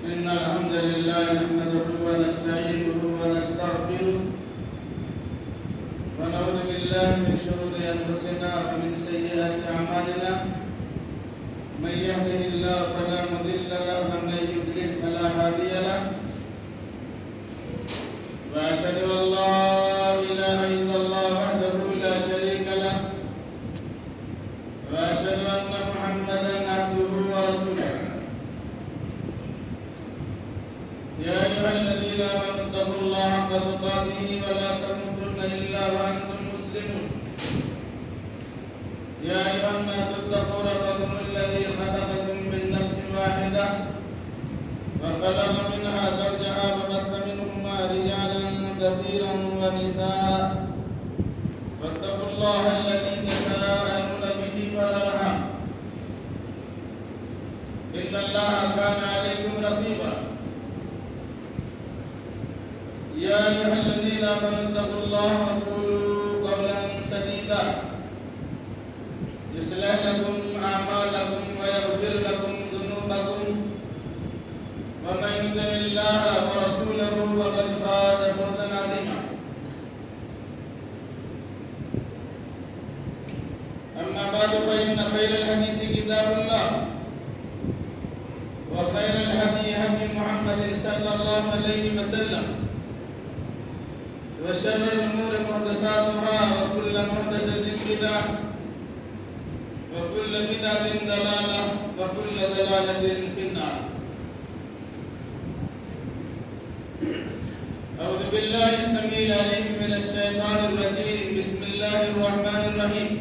إن الحمد لله نحمده ونستعينه ونستغفره ونعوذ بالله من شرور أنفسنا ومن سيئات أعمالنا من يهده الله فلا مضل له ومن يضلل فلا هادي له وأشهد أن لا إله إلا الله وحده لا شريك له وأشهد أن محمدا عبده ورسوله يا أيها الذين آمنوا اتقوا الله حق تقاته ولا تموتن إلا وأنتم مسلمون يا أيها الناس اتقوا ربكم الذي خلقكم من نفس واحدة وخلق منها زوجها وبث منهما رجالا كثيرا ونساء واتقوا الله الذي تساءلون به والأرحام إن الله كان عليكم رقيبا يا أيها الذين آمنوا اتقوا الله وقولوا قولا سديدا يصلح لكم أعمالكم ويغفر لكم ذنوبكم ومن يطع الله ورسوله فقد فاز فوزا عظيما أما بعد فإن خير الحديث كتاب الله وخير الهدي هدي محمد صلى الله عليه وسلم وشر الأمور محدثاتها وكل محدثة بدعة وكل بدعة ضلالة وكل ضلالة في النار. أعوذ بالله السميع العليم من الشيطان الرجيم. بسم الله الرحمن الرحيم.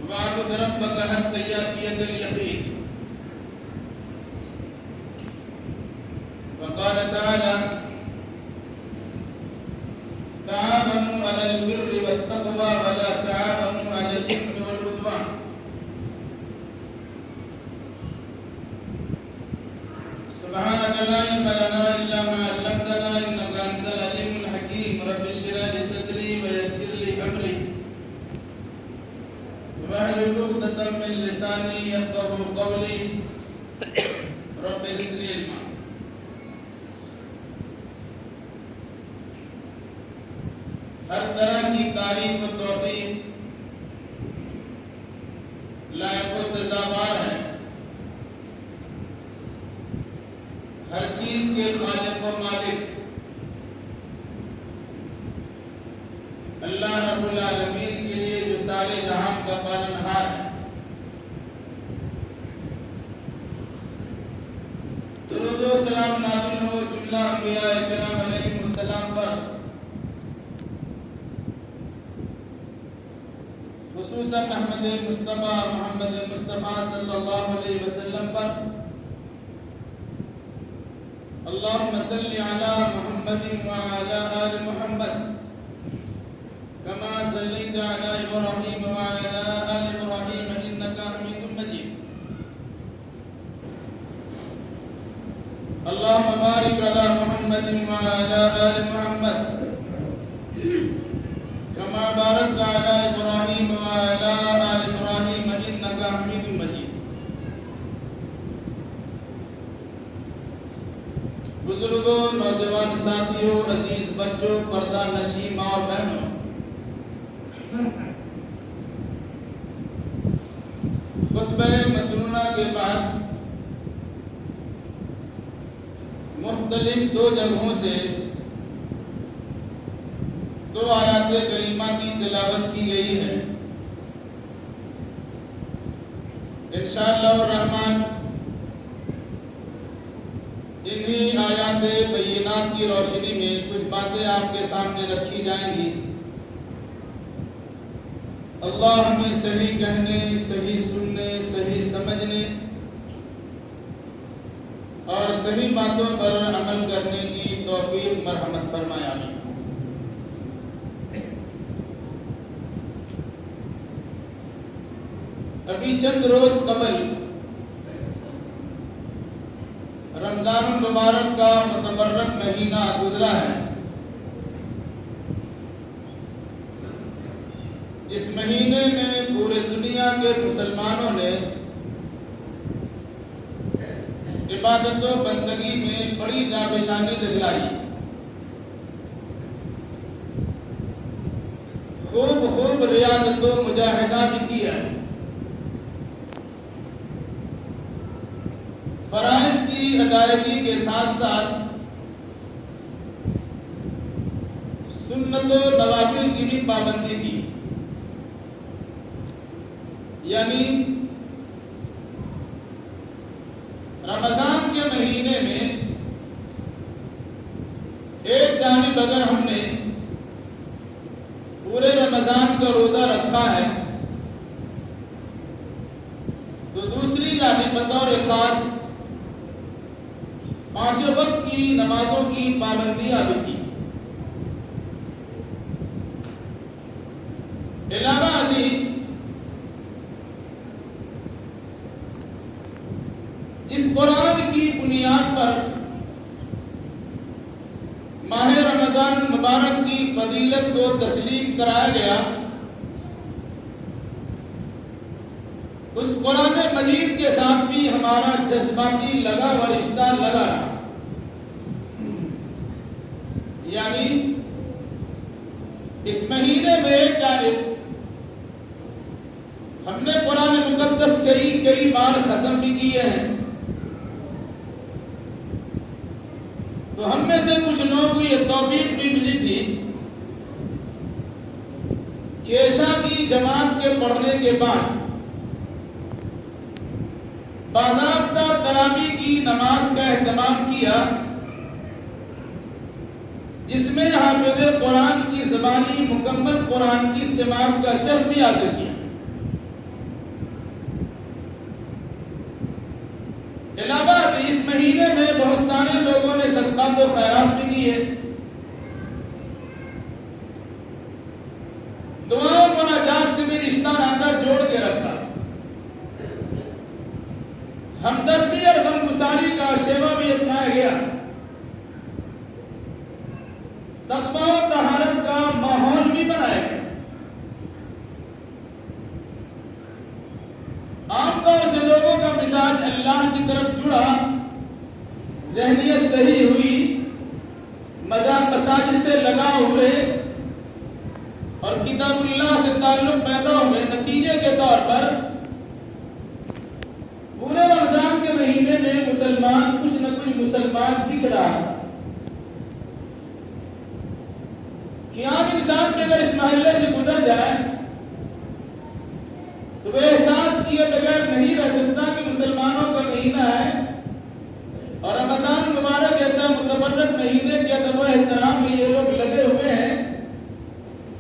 واعبد ربك حتى يأتيك اليقين. وقال تعالى تعاونوا على البر والتقوى ولا تعاونوا على الإثم والعدوان. سبحانك لا علم لنا إلا ما علمتنا إنك أنت العليم الحكيم. رب اشرح لي صدري ويسر لي أمري واحلل عقدة من لساني يفقهوا قولي. رب زدني علما. ہر طرح کی تعریف و توصیف لائق و سزاوار ہے. ہر چیز کے خالق و مالک اللہ رب العالمین کے لیے جو سارے جہان کا پالنہار ہے. درود و سلام نازل ہو جملہ انبیاء کرام علیہم السلام پر، خصوصاً احمد مصطفیٰ محمد مصطفیٰ صلی اللہ علیہ وسلم پر. اللہم صلی علی محمد وعلی آل محمد کما صلیت علی ابراہیم وعلی آل ابراہیم انکا حمید مجید. اللہم بارک علی محمد وعلی آل محمد كما باركت على إبراهيم وعلى آل إبراهيم إنك حميد مجيد. بزرگوں، نوجوان ساتھیوں، عزیز بچوں، پردہ نشین ماں اور بہنوں، خطبہ مسنونہ کے بعد مختلف دو جگہوں سے دو آیات کریمہ کی تلاوت کی گئی ہے. انشاءاللہ الرحمن انہی آیات بینات کی روشنی میں کچھ باتیں آپ کے سامنے رکھی جائیں گی. اللہ ہمیں صحیح کہنے، صحیح سننے، صحیح سمجھنے اور صحیح باتوں پر عمل کرنے کی توفیق مرحمت فرمائے. آمین. ابھی چند روز قبل رمضان المبارک کا متبرک مہینہ گزرا ہے. اس مہینے میں پورے دنیا کے مسلمانوں نے عبادت و بندگی میں بڑی جانفشانی دکھلائی، خوب ریاضت و مجاہدہ بھی کیا ہے، فرائض کی ادائیگی کے ساتھ ساتھ سنت و نوافل کی بھی پابندی کی، یعنی رمضان کے مہینے میں ایک جانب اگر ہم نے پورے رمضان کا روزہ رکھا ہے تو دوسری جانب بطور خاص 5 وقت کی نمازوں کی پابندیاں بھی کی۔ علاوہ ازیں جس قرآن کی بنیاد پر ماہ رمضان مبارک کی فضیلت کو تسلیم کرایا گیا، اس قرآن مجید کے ساتھ بھی ہمارا جذباتی لگا و رشتہ لگا رہا، یعنی اس مہینے میں ایک جانب ہم نے قرآن مقدس کئی بار ختم بھی کیے ہیں، تو ہم میں سے کچھ لوگوں کو یہ توفیق بھی ملی تھی کہ عشاء کی جماعت کے پڑھنے کے بعد باضابطہ تراویح کی نماز کا اہتمام کیا، جس میں حافظ قرآن کی زبانی مکمل قرآن کی سماعت کا شرف بھی حاصل کیا۔ علاوہ اس مہینے میں بہت سارے لوگوں نے صدقات و خیرات بھی کیے، دعا و مناجات سے بھی رشتہ ناطہ جوڑ کے رکھا، ہمدردی اور غمگساری کا شیوا بھی اپنایا گیا، تقویٰ و طہارت کا ماحول بھی بنایا گیا۔ عام طور سے لوگوں کا مزاج اللہ کی طرف جڑا، ذہنیت صحیح ہوئی، مساجد سے لگا ہوئے اور کتاب اللہ سے تعلق پیدا ہوئے، نتیجے کے طور پر پورے رمضان کے مہینے میں مسلمان کچھ نہ کچھ مسلمان دکھ رہا ہے کہ عام انسان بھی اگر اس محلے سے گزر جائے تو وہ احساس کیے بغیر نہیں رہ سکتا کہ مسلمانوں کا مہینہ ہے، اور رمضان مبارک ایسا متبرک مہینے کے ادب و احترام میں یہ لوگ لگے ہوئے ہیں،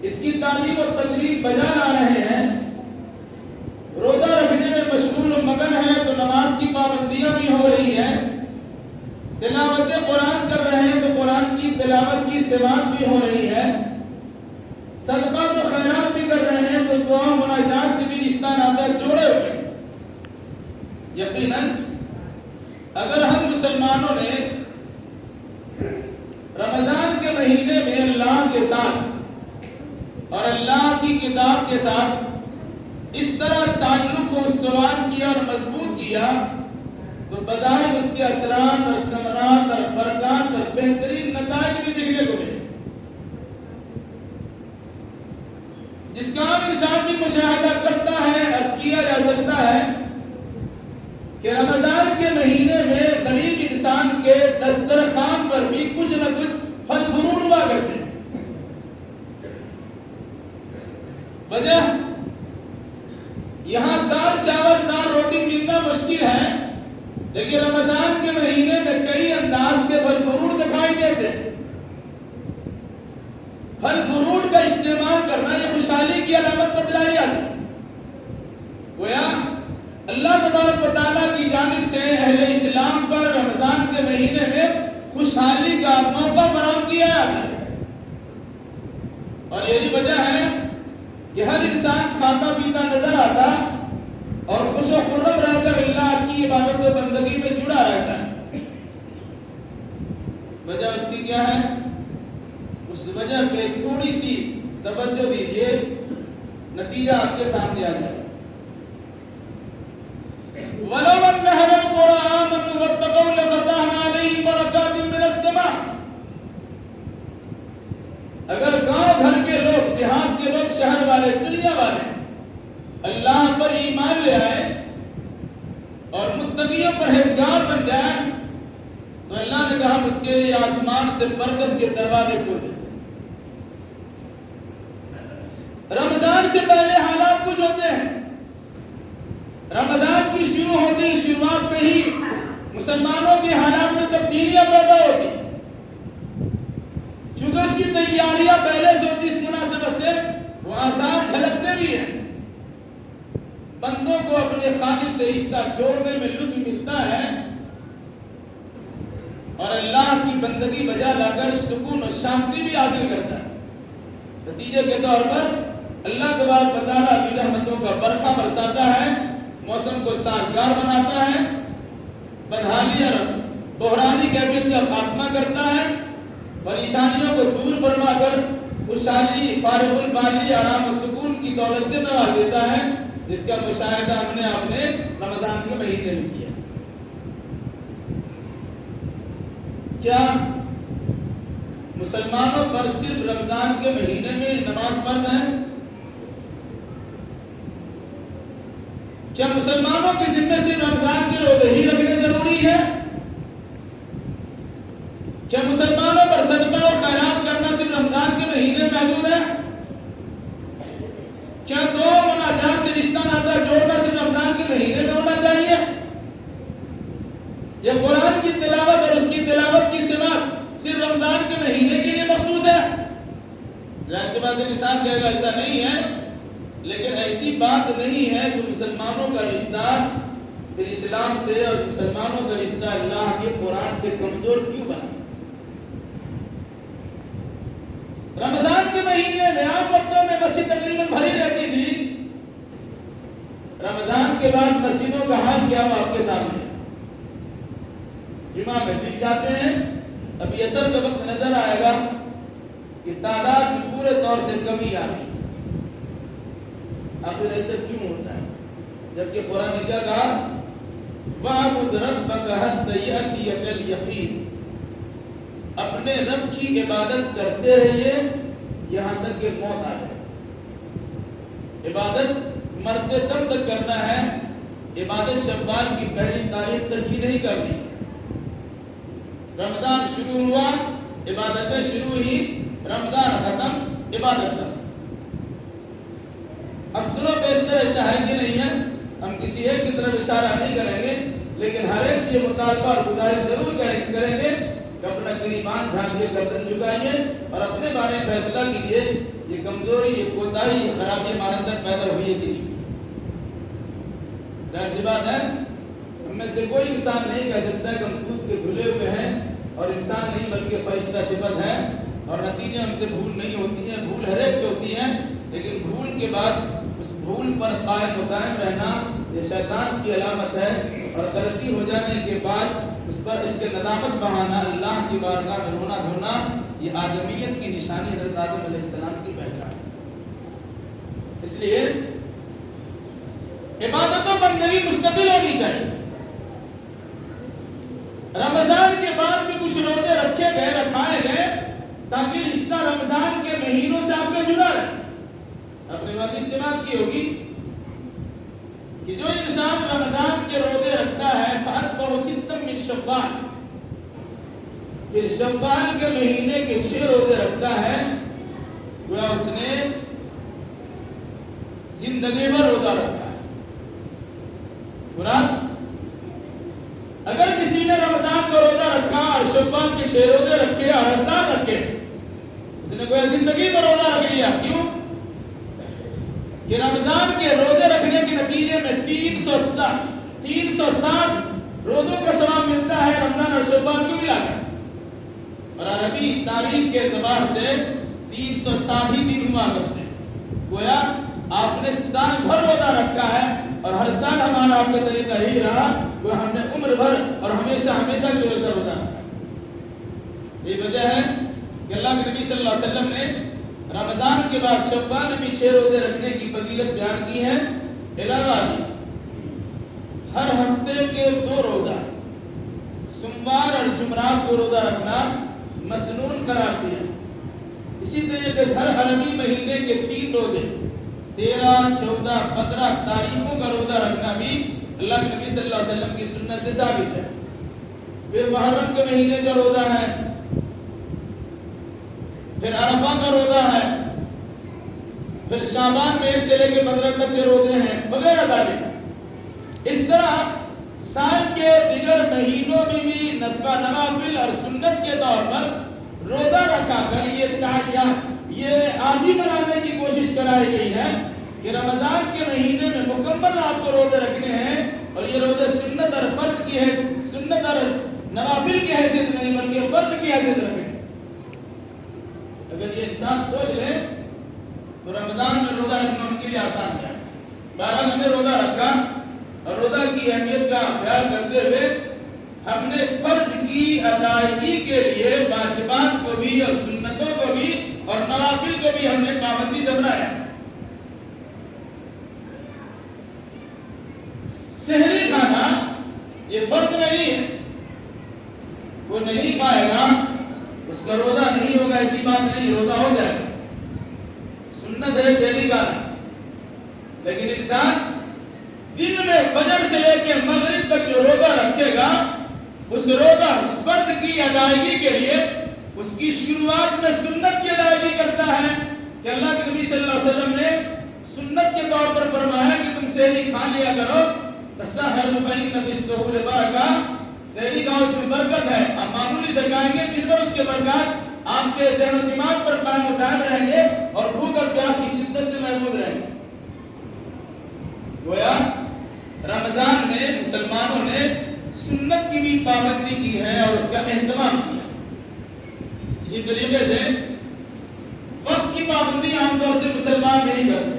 اس کی تعلیم و تقریب بجا لا رہے ہیں، روزہ رکھنے میں مشغول و مگن ہے، تو نماز کی پابندیاں بھی ہو رہی ہیں، تلاوت قرآن کر رہے ہیں تو قرآن کی تلاوت کی سماعت بھی ہو رہی ہے، صدقات و خیرات بھی کر رہے ہیں، تو دعا مناجات سے بھی رشتہ ناطہ جوڑے ہوئے ہیں۔ یقیناً اگر ہم مسلمانوں نے رمضان کے مہینے میں اللہ کے ساتھ اور اللہ کی کتاب کے ساتھ اس طرح تعلق کو استوار کیا اور مضبوط کیا، تو بظاہر اس کے اثرات اور ثمرات اور برکات اور بہترین نتائج بھی دیکھنے کو ملے، جس کا عام انسان بھی مشاہدہ کرتا ہے اور کیا جا سکتا ہے کہ رمضان کے مہینے میں غریب انسان کے دسترخوان پر بھی کچھ نہ کچھ پھل فروٹ ہوا کرتے ہیں۔ وجہ یہاں دال چاول دال روٹی ملنا مشکل ہے، لیکن رمضان کے مہینے میں کئی انداز کے پھل فروٹ دکھائی دیتے ہیں۔ پھل فروٹ کا استعمال کرنا یہ خوشحالی کی علامت بتلائی جاتی ہے۔ گویا اللہ تبارک و تعالیٰ کی جانب سے اہل اسلام پر رمضان کے مہینے میں خوشحالی کا موقع فراہم کیا جاتا ہے، اور یہی وجہ ہے کہ ہر انسان کھاتا پیتا نظر آتا اور خوش و خرم رہ کر اللہ کی عبادت و بندگی میں جڑا رہتا ہے۔ وجہ اس کی کیا ہے؟ اس وجہ پہ تھوڑی سی توجہ دیجیے، نتیجہ آپ کے سامنے آ جائے۔ وَلَوْ أَنَّ أَهْلَ الْقُرَىٰ آمَنُوا وَاتَّقَوْا والے دنیا والے اللہ پر ایمان لے آئے اور متقی اور پرہیزگار بن جائے تو اللہ نے کہا ہم اس کے لیے آسمان سے برکت کے دروازے کھولے. رمضان سے پہلے حالات کچھ ہوتے ہیں. رمضان کی شروع ہوتی شروعات میں ہی مسلمانوں کے حالات میں تبدیلیاں پیدا ہوتی ہیں. چونکہ اس کی تیاریاں پہلے سے ہوتی اس مناسبت سے وہ آثار جھلکتے بھی ہیں. بندوں کو اپنے خالق سے رشتہ جوڑنے میں لطف ملتا ہے اور اللہ کی بندگی بجا لا کر سکون و شانتی بھی حاصل کرتا ہے. نتیجے کے طور پر اللہ تبارک و تعالیٰ اپنی رحمتوں کا برکھا برساتا ہے, موسم کو سازگار بناتا ہے, بدحالی اور بحرانی کیفیت کا خاتمہ کرتا ہے, پریشانیوں کو دور فرما کر خوشحالی, فارغ البالی, آرام و سکون کی دولت سے نواز دیتا ہے, جس کا مشاہدہ ہم نے اپنے رمضان کے مہینے میں کیا. کیا مسلمانوں پر صرف رمضان کے مہینے میں نماز فرض ہے؟ کیا مسلمانوں کے ذمہ سے رمضان کے روزے ہی رکھنے ضروری ہے؟ کیا مسلمانوں پر صدقہ اور خیرات کرنا صرف رمضان کے مہینے میں محدود ہے؟ کیا دو مناجات سے رشتہ ناتا جوڑنا صرف رمضان کے مہینے میں ہونا چاہیے؟ یا قرآن کی تلاوت اور اس کی تلاوت کی سماعت صرف رمضان کے مہینے کے لیے مخصوص ہے؟ ظاہر سی بات ہے انسان کہے گا ایسا نہیں ہے, لیکن ایسی بات نہیں ہے کہ مسلمانوں کا رشتہ پھر اسلام سے اور مسلمانوں کا رشتہ اللہ کے قرآن سے کمزور کیوں بنا؟ رمضان کے مہینے میں عام وقتوں میں مسجد تقریباً بھری رہتی تھی. رمضان کے بعد مسجدوں کا حال کیا ہوا آپ کے سامنے ہے. جمعہ میں دل جاتے ہیں, ابھی اثر کا وقت نظر آئے گا کہ تعداد میں پورے طور سے کمی آ رہی. آخر ایسا کیوں ہوتا ہے جبکہ قرآن نے کیا کہا وَاعْبُدْ رَبَّكَ حَتَّى يَأْتِيَكَ الْيَقِينُ, اپنے رب کی عبادت کرتے رہیے یہاں تک کہ موت آ جائے. عبادت مرتے دم تک کرنا ہے. عبادت شوال کی پہلی تاریخ تک ہی نہیں کرنی. رمضان شروع ہوا عبادتیں شروع ہی, رمضان ختم عبادت ختم. اکثر و بیشتر ایسا ہے کہ نہیں ہے, ہم کسی ایک کی طرف اشارہ نہیں کریں گے, لیکن ہر ایک سے مطالبہ اور گزارش ضرور کریں گے کہ اپنا گریبان جھانکیے, گردن جھکائیے اور اپنے بارے میں فیصلہ کیجیے یہ کمزوری, یہ کوتاہی, یہ خرابی ہمارے اندر پیدا ہوئی ہے کہ نہیں. ظاہر سی بات ہے ہم میں سے کوئی انسان نہیں کہہ سکتا کہ ہم دودھ کے دھلے ہوئے ہیں, اور انسان نہیں بلکہ فرشتہ صفت ہے, اور نتیجے ہم سے بھول نہیں ہوتی ہیں. بھول ہر ایک سے ہوتی ہے, لیکن بھول کے بعد اس بھول پر قائم و دائم رہنا یہ شیطان کی علامت ہے, اور غلطی ہو جانے کے بعد اس پر اس کے ندامت بہانا, اللہ کی بارگاہ میں رونا دھونا, یہ آدمیت کی نشانی حضرت آدم علیہ السلام کی پہچان ہے. اس لیے عبادت و بندگی مستقل ہونی چاہیے. رمضان کے بعد بھی کچھ روزے رکھے گئے, رکھائے گئے تاکہ رشتہ رمضان کے مہینوں سے آپ کا جڑا رہے. اپنے وقت اس سے بات کی ہوگی کہ جو انسان رمضان کے روزے رکھتا ہے فَأَتْبَعُ سِتًّا مِنْ شَوَّالَ, پھر شوال کے مہینے کے 6 روزے رکھتا ہے, گویا اس نے زندگی بھر روزہ رکھا ہے. مراد اگر کسی نے رمضان کا روزہ رکھا اور شوال کے 6 روزے رکھے اور ہر سال رکھے, اس نے گویا زندگی بھر روزہ رکھ لیا. کیوں کہ رمضان کے روزے رکھنے کے نتیجے میں 360 روزوں کا ثواب ملتا ہے رمضان اور شوال کو ملا کر, اور عربی تاریخ کے اعتبار سے 360 ہی دن ہوا کرتے ہیں. گویا آپ نے سال بھر روزہ رکھا ہے, اور ہر سال ہمارا آپ کا طریقہ یہی رہا وہ ہم نے عمر بھر اور ہمیشہ ہمیشہ کی وجہ سے روزہ رکھا. یہ وجہ ہے کہ اللہ کے نبی صلی اللہ علیہ وسلم نے رمضان کے بعد شوال میں بھی 6 روزے رکھنے کی فضیلت بیان کی ہے. علاوہ ہر ہفتے کے 2 روزہ, سوموار اور جمعرات کو روزہ رکھنا مسنون قرار دیا. اسی طریقے سے ہر عربی مہینے کے 3 روزے 13, 14, 15 تاریخوں کا روزہ رکھنا بھی اللہ کے نبی صلی اللہ علیہ وسلم کی سنت سے ثابت ہے۔ پھر محرم کے مہینے کا روزہ ہے، پھر عرفہ کا روزہ ہے، پھر شعبان میں 1 سے لے کے 15 تک کے روزے ہیں وغیرہ ذالک۔ اس طرح سال کے دیگر مہینوں میں بھی نوافل اور سنت کے طور پر روزہ رکھا کر یہ عادی بنانے کی کوشش کرائی گئی ہے کہ رمضان کے مہینے میں مکمل آپ کو روزے رکھنے ہیں، اور یہ روزے سنت اور فرض کی ہے، سنت اور نوافل کی حیثیت نہیں بلکہ فرض کی حیثیت رکھیں۔ اگر یہ انسان سوچ لے تو رمضان میں روزہ رکھنا ان کے لیے آسان ہے۔ بہرحال ہم نے روزہ رکھا اور روزہ کی اہمیت کا خیال کرتے ہوئے ہم نے فرض کی ادائیگی کے لیے واجبات کو بھی اور سنتوں کو بھی اور نوافل کو بھی ہم نے پابندی سے بنایا۔ سحری کھانا یہ فرض نہیں ہے، وہ نہیں کھائے گا اس کا روزہ نہیں ہوگا، ایسی بات نہیں، روزہ ہو جائے گا، سنت ہے سحری کھانا۔ لیکن انسان دن میں فجر سے لے کے مغرب تک جو روزہ رکھے گا، اس روزہ اس فرض کی ادائیگی کے لیے اس کی شروعات میں سنت کی ادائیگی کرتا ہے کہ اللہ کے نبی صلی اللہ علیہ وسلم نے سنت کے طور پر فرمایا کہ تم سحری کھا لیا کرو، تسحروا فإن فی السحور برکہ، سحری کھاؤ اس میں برکت ہے۔ آپ معمولی سے کھائیں گے دن بھر اس کے برکات آپ کے ذہن و دماغ پر قائم و دائم رہیں گے اور بھوک اور پیاس کی شدت سے محفوظ رہیں گے۔ گویا رمضان میں مسلمانوں نے سنت کی بھی پابندی کی ہے اور اس کا اہتمام کیا۔ اسی طریقے سے وقت کی پابندی عام طور سے مسلمان نہیں کرتے،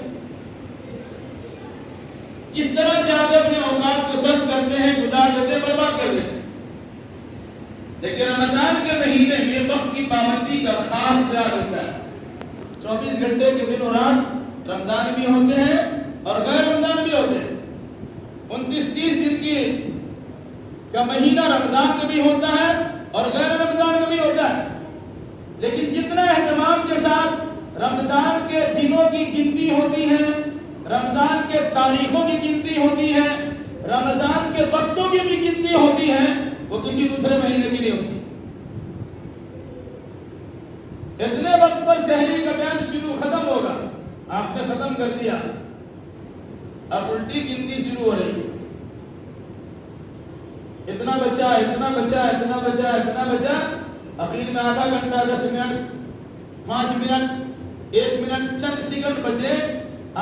جس طرح چاہتے اپنے اوقات کو صرف کرتے ہیں، گزار دیتے، برباد کر دیتے۔ لیکن رمضان کے مہینے میں وقت کی پابندی کا خاص خیال ہوتا ہے۔ 24 گھنٹے کے دن اور رات رمضان بھی ہوتے ہیں اور غیر رمضان بھی ہوتے ہیں۔ 29-30 دن کی کا مہینہ رمضان کا بھی ہوتا ہے اور غیر رمضان کا بھی ہوتا ہے، لیکن جتنا اہتمام کے ساتھ رمضان کے دنوں کی گنتی ہوتی ہے، رمضان کے تاریخوں کی گنتی ہوتی ہے، رمضان کے وقتوں کی بھی گنتی ہوتی ہے، وہ کسی دوسرے مہینے کی نہیں ہوتی۔ اتنے وقت پر سحری کا ٹائم شروع ختم ہوگا، آپ نے ختم کر دیا، اب الٹی گنتی شروع ہو رہی ہے، اتنا بچا اتنا بچا اتنا بچا اتنا بچا، اخیر میں آدھا گھنٹہ 10 منٹ 5 منٹ 1 منٹ چند سیکنڈ بچے،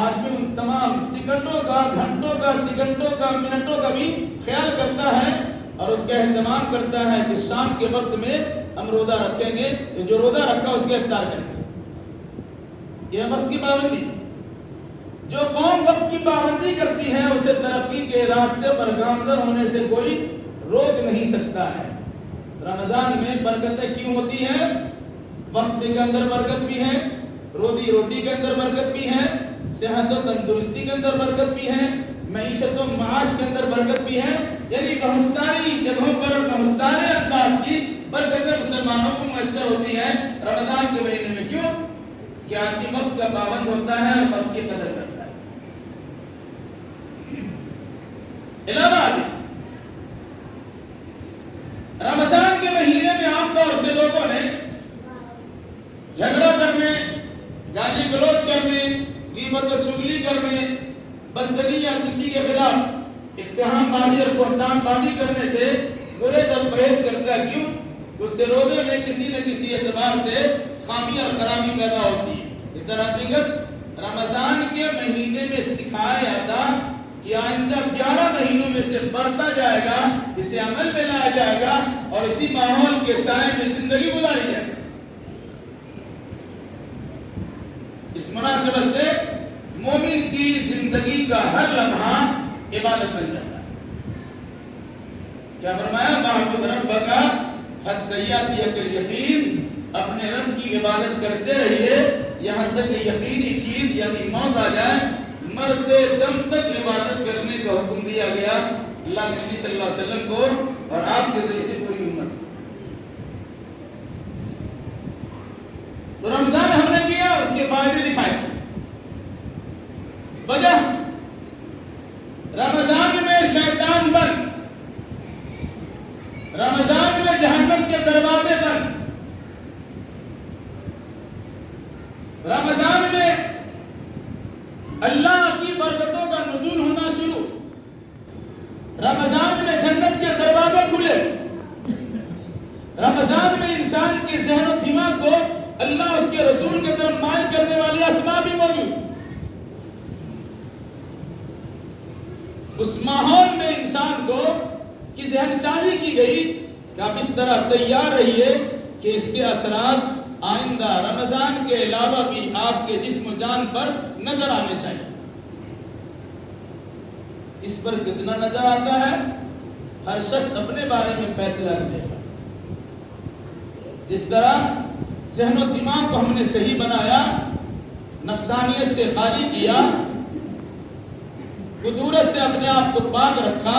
آدمی ان تمام سیکنڈوں کا، گھنٹوں کا، سیکنڈوں کا، منٹوں کا بھی خیال کرتا ہے اور اس کا اہتمام کرتا ہے کہ شام کے وقت میں ہم روزہ رکھیں گے، جو روزہ رکھا اس کے افطار کریں گے۔ یہ وقت کی پابندی، جو قوم وقت کی پابندی کرتی ہے اسے ترقی کے راستے پر گامزن ہونے سے کوئی روک نہیں سکتا ہے۔ رمضان میں برکتیں کیوں ہوتی ہیں؟ وقت کے اندر برکت بھی ہے، روزی روٹی کے اندر برکت بھی ہے، صحت و تندرستی کے اندر برکت بھی ہے، معیشت و معاش کے اندر برکت بھی ہے، یعنی بہت ساری جگہوں پر بہت سارے انداز کی برکتیں مسلمانوں کو میسر ہوتی ہیں رمضان کے مہینے میں۔ کیوں؟ کہ آدمی وقت کا پابند ہوتا ہے اور وقت کی قدر کرتا ہے۔ علاوہ رمضان کے مہینے میں عام طور سے لوگوں نے جھگڑا کرنے، گالی گلوچ کرنے، غیبت و چغلی کرنے، بدزنی یا کسی کے خلاف اتہام بازی اور بہتان بازی کرنے سے گریز اور پرہیز کرتا ہے۔ کیوں؟ اس سے روزے میں کسی نہ کسی اعتبار سے خامی اور خرابی پیدا ہوتی ہے۔ ادھر حقیقت رمضان کے مہینے میں سکھایا جاتا کہ آئندہ 11 مہینوں میں سے بڑھتا جائے گا، اسے عمل میں لایا جائے گا اور اسی ماحول کے سائے میں زندگی گزاری جائے گی۔ اس مناسبت سے مومن کی زندگی کا ہر لمحہ عبادت بن جاتا ہے۔ کیا فرمایا؟ معبود ربک حتی یاتیک الیقین، اپنے رب کی عبادت کرتے رہیے یہاں تک کہ یقینی چیز یعنی موت آ جائے۔ مرتے دم تک عبادت کرنے کا حکم دیا گیا اللہ کے نبی صلی اللہ علیہ وسلم کو اور آپ کے ذریعے سے پوری امت۔ تو رمضان ہم نے کیا، اس کے فائدے دکھائے، اللہ کی برکتوں کا نزول ہونا شروع، رمضان میں جنت کے دروازے کھلے، رمضان میں انسان کے ذہن و دماغ کو اللہ اس کے رسول کے طرف مائل کرنے والے اسباب بھی موجود۔ اس ماحول میں انسان کو کی ذہن سازی کی گئی کہ آپ اس طرح تیار رہیے کہ اس کے اثرات آئندہ رمضان کے علاوہ بھی آپ کے جسم و جان پر نظر آنے چاہیے۔ اس پر کتنا نظر آتا ہے ہر شخص اپنے بارے میں فیصلہ کرے گا۔ جس طرح ذہن و دماغ کو ہم نے صحیح بنایا، نفسانیت سے خالی کیا، قدورت سے اپنے آپ کو پاک رکھا،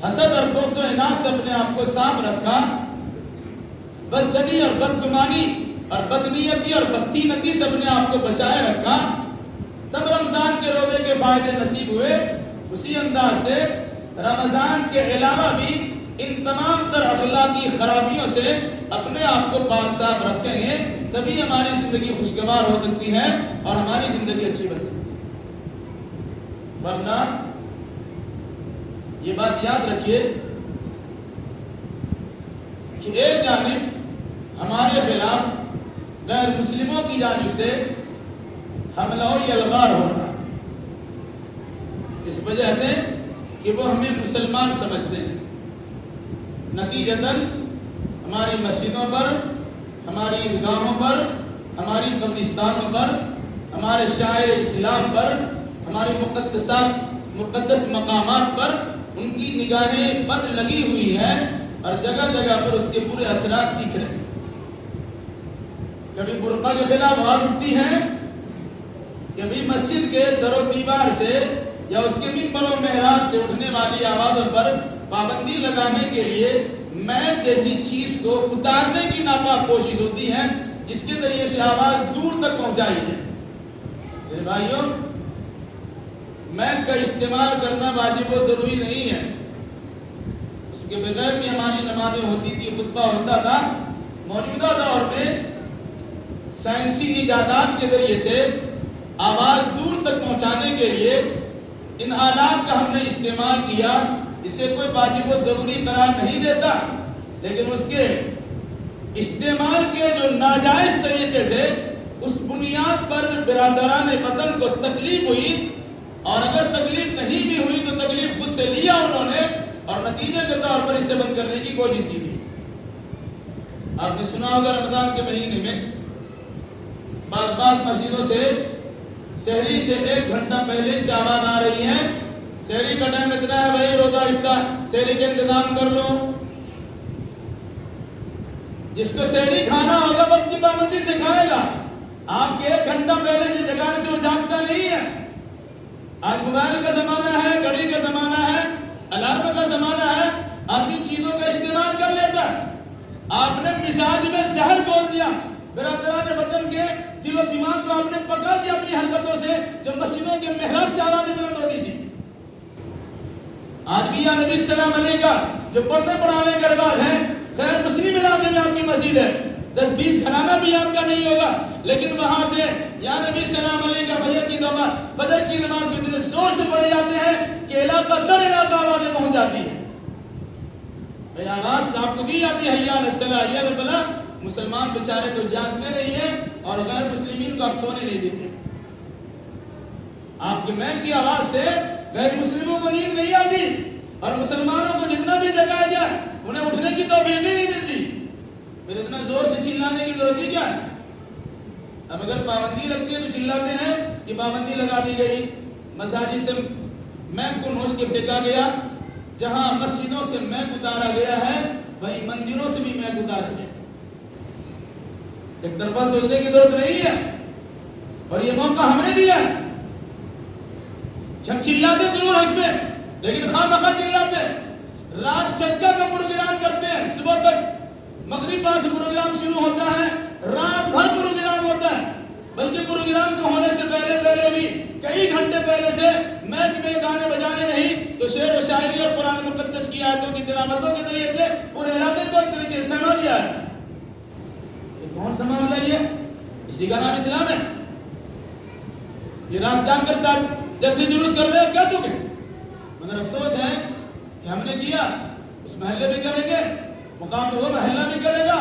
حسد اور بغض و عناد سے اپنے آپ کو صاف رکھا، بدزنی اور بدگمانی اور بدنیتی اور بدتینتی سے اپنے آپ کو بچائے رکھا، تب رمضان کے روزے کے فائدے نصیب ہوئے۔ اسی انداز سے رمضان کے علاوہ بھی ان تمام تر اخلاقی خرابیوں سے اپنے آپ کو پاک صاف رکھیں گے، تبھی ہماری زندگی خوشگوار ہو سکتی ہے اور ہماری زندگی اچھی بن سکتی ہے۔ ورنہ یہ بات یاد رکھیے کہ ایک جانب ہمارے خلاف غیر مسلموں کی جانب سے حملہ و الغار ہو رہا ہے، اس وجہ سے کہ وہ ہمیں مسلمان سمجھتے ہیں۔ نتیجتاً ہماری مسجدوں پر، ہماری عیدگاہوں پر، ہماری قبرستانوں پر، ہمارے شاعر اسلام پر، ہماری مقدس مقامات پر ان کی نگاہیں بد لگی ہوئی ہے اور جگہ جگہ پر اس کے برے اثرات دکھ رہے ہیں۔ کبھی برقع کے خلاف آواز اٹھتی ہے، کبھی مسجد کے در و دیوار سے یا اس کے ممبر و محراب سے اٹھنے والی آوازوں پر پابندی لگانے کے لیے میپ جیسی چیز کو اتارنے کی ناپاک کوشش ہوتی ہے، جس کے ذریعے سے آواز دور تک پہنچائی ہے۔ میرے بھائیوں، میپ کا استعمال کرنا واجب و ضروری نہیں ہے، اس کے بغیر بھی ہماری نمازیں ہوتی تھی، خطبہ ہوتا تھا۔ موجودہ دور میں سائنسی ایجادات کے ذریعے سے آواز دور تک پہنچانے کے لیے ان آلات کا ہم نے استعمال کیا، اسے کوئی واجب و ضروری قرار نہیں دیتا، لیکن اس کے استعمال کے جو ناجائز طریقے سے اس بنیاد پر برادران وطن کو تکلیف ہوئی، اور اگر تکلیف نہیں بھی ہوئی تو تکلیف خود سے لیا انہوں نے، اور نتیجے کے طور پر اسے بند کرنے کی کوشش کی تھی۔ آپ نے سنا ہوگا رمضان کے مہینے میں بعض مسجدوں سے سحری سے 1 گھنٹہ پہلے سے آواز آ رہی ہے، سحری کا ٹائم اتنا ہے بھائی، روزہ افطار سحری کے انتظام کر لو۔ جس کو سحری کھانا ہوگا وقت کی پابندی سے کھائے گا، آپ کے 1 گھنٹہ پہلے سے جگانے سے وہ جاگتا نہیں ہے۔ آج موبائل کا زمانہ ہے، گھڑی کا زمانہ ہے، الارم کا زمانہ ہے، آدمی چیزوں کا استعمال کر لیتا ہے۔ آپ نے مزاج میں زہر گھول دیا، برادران وطن کے دل و دماغ کو آپ نے پکا دیا اپنی حرکتوں سے، جو مسجدوں کے محراب سے آوازیں بلند ہوتی تھی۔ آج بھی یا نبی السلام علیہ کا جو پڑھنے پڑھانے کا رواج ہے، غیر مسلم علاقے میں آپ کی مسجد ہے، 10-20 گھرانہ بھی آپ کا نہیں ہوگا، لیکن وہاں سے یا نبی السلام علیہ کا فجر کی نماز میں اتنے زور سے پڑھے جاتے ہیں کہ علاقہ در علاقہ آوازیں پہنچ جاتی ہیں۔ آواز آپ کو دی جاتی ہے، حی علی الصلاۃ، حی علی الفلاح۔ مسلمان بیچارے تو جاگتے نہیں ہیں اور غیر مسلمین کو آپ سونے نہیں دیتے۔ آپ کے میک کی آواز سے غیر مسلموں کو نیند نہیں آتی، اور مسلمانوں کو جتنا بھی جگایا جائے انہیں اٹھنے کی توفیق بھی نہیں ملتی، پھر اتنا زور سے چلانے کی ضرورت کیا ہے؟ اب اگر پابندی لگتی ہے تو چلاتے ہیں کہ پابندی لگا دی گئی، مساجد سے میک کو نوچ کے پھینکا گیا، جہاں مسجدوں سے میک اتارا گیا ہے وہیں مندروں سے بھی میک اتارا گیا۔ ایک طرفہ سوچنے کی ضرورت نہیں ہے، اور یہ موقع ہم نے دیا ہے۔ ہم چلاتے ضرور ہیں اس میں، لیکن خواہ چلاتے رات جگہ کا پروگرام کرتے ہیں، صبح تک مغرب بعد سے پروگرام شروع ہوتا ہے، رات بھر پروگرام ہوتا ہے، بلکہ پروگرام کو ہونے سے پہلے بھی کئی گھنٹے پہلے سے میک میں گانے بجانے نہیں تو شعر و شاعری اور قرآن مقدس کی آیتوں کی تلاوتوں کے ذریعے سے پورے علاقے کو ایک طریقے سے سما دیا ہے۔ یہ کون سا معاملہ؟ یہ اسی کا نام اسلام ہے۔ یہ رات جاگ کر جلسے جلوس کر رہے ہو کیا تمہیں؟ مگر افسوس ہے کہ ہم نے کیا، اس محلے میں کریں گے مقام وہ محلہ بھی کرے گا،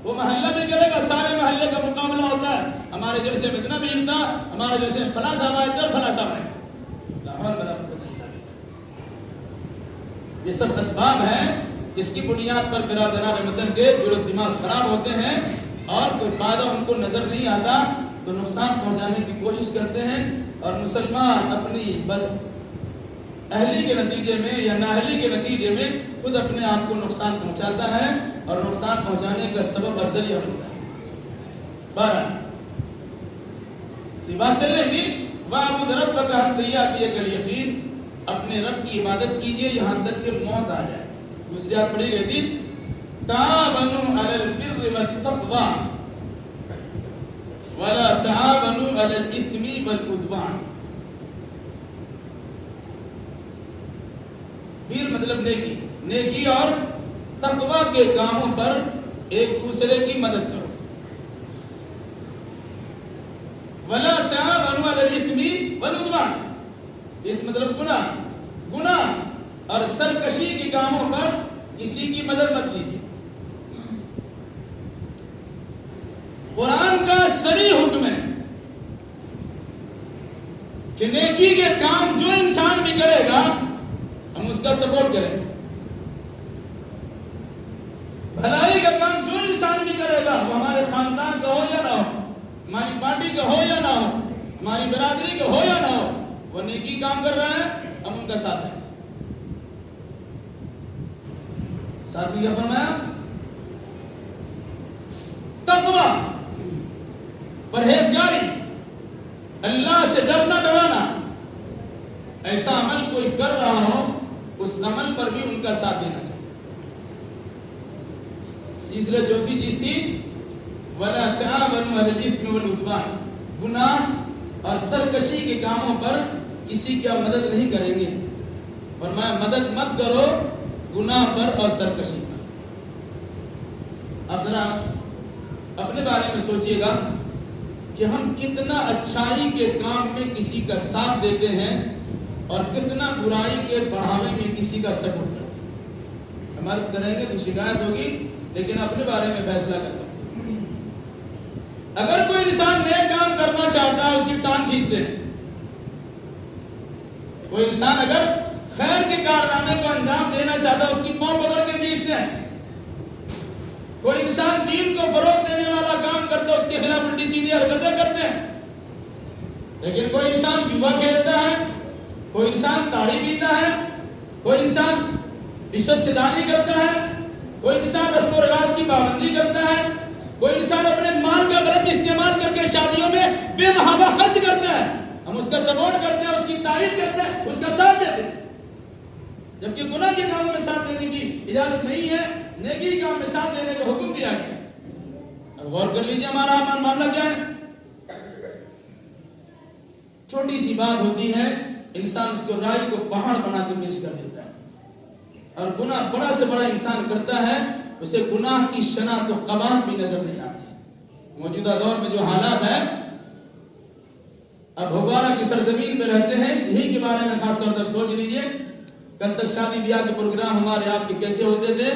وہ محلہ بھی کرے گا، سارے محلے کا مقابلہ ہوتا ہے، ہمارے جلسے میں اتنا بھیڑ تھا، ہمارے جلسے میں فلاں صاحب آئے تھے، فلاں صاحب آئے تھے۔ لاہور بلا یہ سب اسباب ہیں جس کی بنیاد پر برادران وطن کے دل و دماغ خراب ہوتے ہیں اور کوئی فائدہ ان کو نظر نہیں آتا تو نقصان پہنچانے کی کوشش کرتے ہیں، اور مسلمان اپنی بد اہلی کے نتیجے میں یا نااہلی کے نتیجے میں خود اپنے آپ کو نقصان پہنچاتا ہے اور نقصان پہنچانے کا سبب اور ذریعہ بنتا ہے۔ بارہ یہ بات چل رہی تھی، وَاعْبُدْ رَبَّكَ حَتَّىٰ يَأْتِيَكَ الْيَقِينُ، اپنے رب کی عبادت کیجئے یہاں تک کہ موت آ جائے۔ دوسری آیت پڑھی گئی تھی تَعَاوَنُوا عَلَى الْبِرِّ وَالتَّقْوَىٰ وَلَا تَعَاوَنُوا عَلَى الْإِثْمِ وَالْعُدْوَانِ۔ بیر مطلب نیکی، نیکی اور تقوی کے کاموں پر ایک دوسرے کی مدد کرو۔ وَلَا تَعَاوَنُوا عَلَى الْإِثْمِ وَالْعُدْوَانِ، اس مطلب گناہ اور سرکشی کے کاموں پر کسی کی مدد مت کیجیے۔ قرآن کا صریح حکم ہے کہ نیکی کے کام جو انسان بھی کرے گا ہم اس کا سپورٹ کریں گے، بھلائی کا کام جو انسان بھی کرے گا وہ ہمارے خاندان کا ہو یا نہ ہو، ہماری پارٹی کا ہو یا نہ ہو، ہماری برادری کا ہو یا نہ ہو، وہ نیکی کام کر رہا ہے ہم ان کا ساتھ دیں۔ ساتھ بھی کیا فرمایا؟ تقوی، پرہیزگاری، اللہ سے ڈرنا ڈرانا، ایسا عمل کوئی کر رہا ہو اس عمل پر بھی ان کا ساتھ دینا چاہیے۔ تیسرے چوتھی چیز تھی وَلَا تَعَاوَنُوا عَلَى الْإِثْمِ وَالْعُدْوَانِ، گناہ اور سرکشی کے کاموں پر کسی کی مدد نہیں کریں گے۔ فرمایا مدد مت کرو گناہ پر اور سرکشی پر۔ اب ذرا اپنے بارے میں سوچئے گا کہ ہم کتنا اچھائی کے کام میں کسی کا ساتھ دیتے ہیں اور کتنا برائی کے بڑھاوے میں کسی کا سپورٹ کرتے ہیں۔ ہم عرض کریں گے تو شکایت ہوگی لیکن اپنے بارے میں فیصلہ کر سکتے ہیں۔ اگر کوئی انسان نیک کام کرنا چاہتا ہے اس کی ٹانگ کھینچتے ہیں، کوئی انسان اگر خیر کے کارنامے کو انجام دینا چاہتا ہے اس کی پاؤں پکڑ کے کھینچتے ہیں، کوئی انسان دین کو فروغ دینے والا کام کرتا ہے اس کے خلاف الٹی سیدھی حرکتیں کرتے ہیں، لیکن کوئی انسان جوا کھیلتا ہے، کوئی انسان تاڑی پیتا ہے، کوئی انسان رشوت ستانی کرتا ہے، کوئی انسان رسم و رواج کی پابندی کرتا ہے، کوئی انسان اپنے مال کا غلط استعمال کر کے شادیوں میں بے محابہ خرچ کرتا ہے، ہم اس کا سپورٹ کرتے ہیں، اس کی تعریف کرتے ہیں، اس کا ساتھ دیتے ہیں، جبکہ گناہ کے کاموں میں ساتھ دینے کی اجازت نہیں ہے، نیکی کے کام میں ساتھ دینے کا حکم دیا گیا۔ اب غور کر لیجیے ہمارا معاملہ کیا ہے۔ چھوٹی سی بات ہوتی ہے انسان اس کو رائی کو پہاڑ بنا کے پیش کر دیتا ہے، اور گناہ بڑا سے بڑا انسان کرتا ہے اسے گناہ کی شناخت و قباحت بھی نظر نہیں آتی۔ موجودہ دور میں جو حالات ہیں، اب بھگوارہ کی سرزمین پہ رہتے ہیں، یہی کے بارے میں خاص طور تک سوچ لیجئے۔ کل تک شادی بیاہ کے پروگرام ہمارے آپ کے کیسے ہوتے تھے،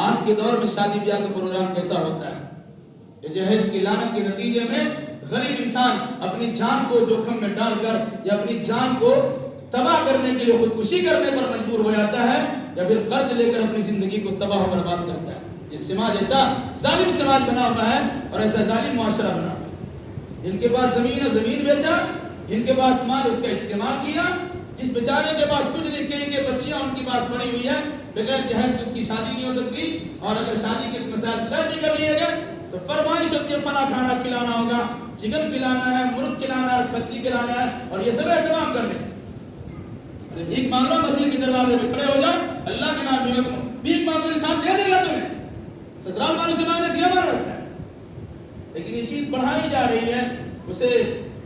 آج کے دور میں شادی بیاہ کا پروگرام کیسا ہوتا ہے۔ یہ جہیز کی لعنت کے نتیجے میں غریب انسان اپنی جان کو جوخم میں ڈال کر یا اپنی جان کو تباہ کرنے کے لیے خودکشی کرنے پر مجبور ہو جاتا ہے، یا پھر قرض لے کر اپنی زندگی کو تباہ و برباد کرتا ہے۔ یہ سماج ایسا ظالم سماج بنا ہوا ہے اور ایسا ظالم معاشرہ بنا ہوا ہے۔ جن کے پاس زمین ہے زمین بیچا، جن کے پاس مال اس کا استعمال کیا، جس بیچارے کے پاس کچھ نہیں، کہیں کہ بچیاں ان کے پاس پڑی ہوئی ہیں، بغیر جہیز اس کی شادی نہیں ہو سکتی، اور اگر شادی کے مسائل طے بھی کر لیے گئے تو فرمائش ہوتی ہے فلاں کھانا کھلانا ہوگا، چکن کھلانا ہے، مرغ کھلانا ہے، کھسی کھلانا ہے، اور یہ سب اہتمام کر لیں۔ بھیک مانگو مسیح کے دروازے پہ کھڑے ہو جاؤ، اللہ کے نام میں بھیک مانگو انسان دے دے گا تمہیں، سسرال والوں سے مانگنے سے کیا مان رکھتا ہے۔ لیکن یہ چیز بڑھائی جا رہی ہے، اسے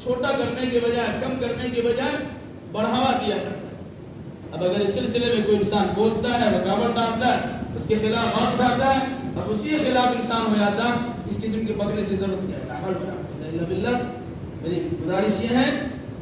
چھوٹا کرنے کے بجائے، کم کرنے کے بجائے بڑھاوا دیا جاتا ہے۔ اب اگر اس سلسلے میں کوئی انسان بولتا ہے، رکاوٹ ڈالتا ہے، اس کے خلاف آواز اٹھاتا ہے، اب اسی کے خلاف انسان ہو جاتا ہے، اس قسم کے پکڑنے سے ضرورت کیا ہے۔ میری گزارش یہ ہے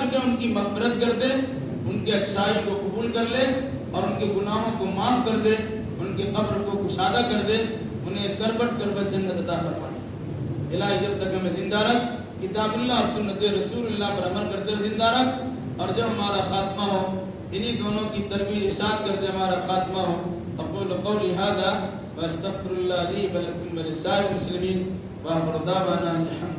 چکے ہیں ان کی مغفرت کر دے، ان کے اچھائیوں کو قبول کر لے اور ان کے گناہوں کو معاف کر دے، ان کے قبر کو کشادہ کر دے، انہیں کربٹ کربٹ جنت عطا فرما دے۔ الہی جب تک ہمیں زندہ رکھ، کتاب اللہ اور سنت رسول اللہ پر عمل کرتے ہوئے زندہ رکھ، اور جب ہمارا خاتمہ ہو انہی دونوں کی ترویج ارشاد کرتے ہمارا خاتمہ ہو۔ اقول قولی ھذا واستغفر اللہ لی ولکم ولسائر المسلمین وآخر دعوانا الحمد